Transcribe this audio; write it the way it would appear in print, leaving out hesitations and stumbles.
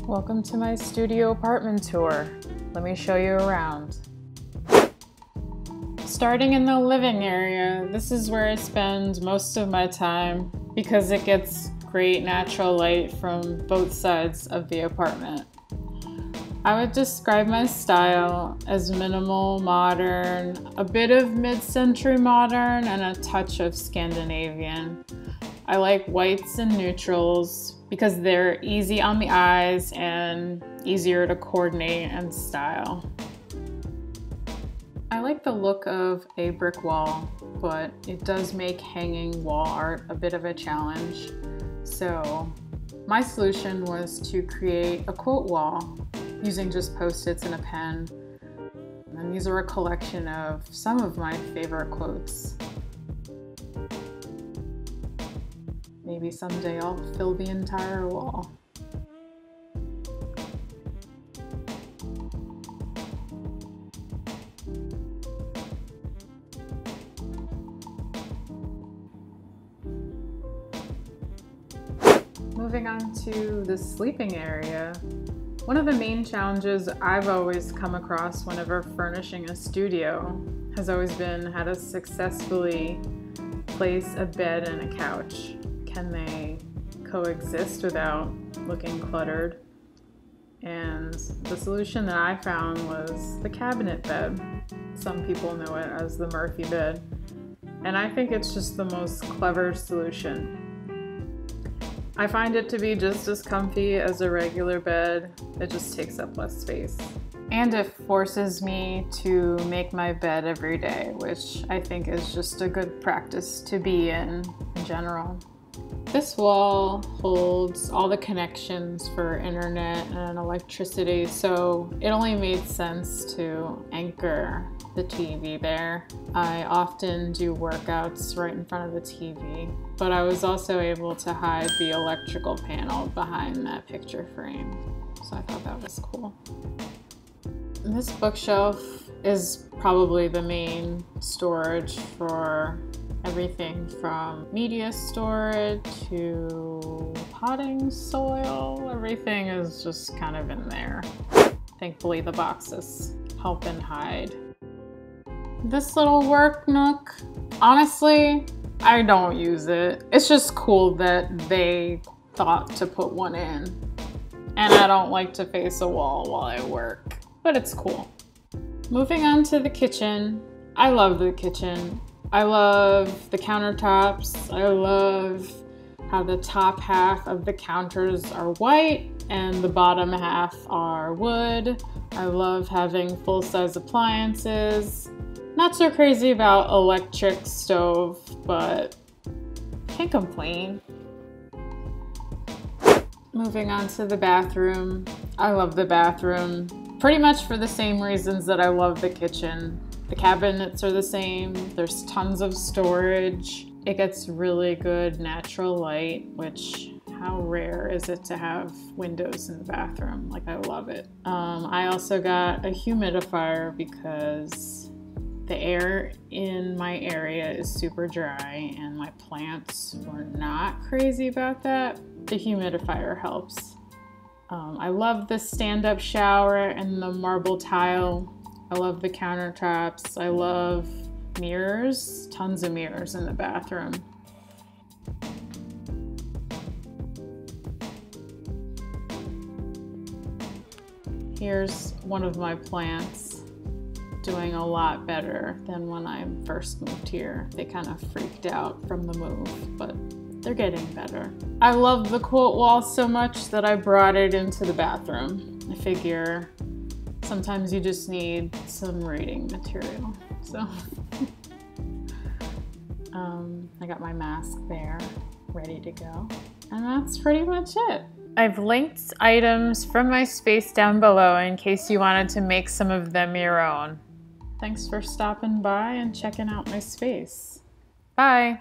Welcome to my studio apartment tour. Let me show you around. Starting in the living area, this is where I spend most of my time because it gets great natural light from both sides of the apartment. I would describe my style as minimal modern, a bit of mid-century modern, and a touch of Scandinavian. I like whites and neutrals because they're easy on the eyes and easier to coordinate and style. I like the look of a brick wall, but it does make hanging wall art a bit of a challenge. So my solution was to create a quote wall using just post-its and a pen. And these are a collection of some of my favorite quotes. Maybe someday I'll fill the entire wall. Moving on to the sleeping area. One of the main challenges I've always come across whenever furnishing a studio has always been how to successfully place a bed and a couch. Can they coexist without looking cluttered? And the solution that I found was the cabinet bed. Some people know it as the Murphy bed. And I think it's just the most clever solution. I find it to be just as comfy as a regular bed. It just takes up less space. And it forces me to make my bed every day, which I think is just a good practice to be in general. This wall holds all the connections for internet and electricity, so it only made sense to anchor the TV there. I often do workouts right in front of the TV, but I was also able to hide the electrical panel behind that picture frame, so I thought that was cool. This bookshelf is probably the main storage for everything from media storage to potting soil. Everything is just kind of in there. Thankfully, the boxes help and hide. This little work nook, honestly, I don't use it. It's just cool that they thought to put one in. And I don't like to face a wall while I work, but it's cool. Moving on to the kitchen. I love the kitchen. I love the countertops. I love how the top half of the counters are white and the bottom half are wood. I love having full-size appliances. Not so crazy about electric stove, but can't complain. Moving on to the bathroom. I love the bathroom pretty much for the same reasons that I love the kitchen. The cabinets are the same, there's tons of storage. It gets really good natural light, which how rare is it to have windows in the bathroom? Like, I love it. I also got a humidifier because the air in my area is super dry and my plants were not crazy about that. The humidifier helps. I love the stand-up shower and the marble tile. I love the countertops. I love mirrors, tons of mirrors in the bathroom. Here's one of my plants doing a lot better than when I first moved here. They kind of freaked out from the move, but they're getting better. I love the quote wall so much that I brought it into the bathroom. I figure sometimes you just need some reading material, so. I got my mask there, ready to go. And that's pretty much it. I've linked items from my space down below in case you wanted to make some of them your own. Thanks for stopping by and checking out my space. Bye.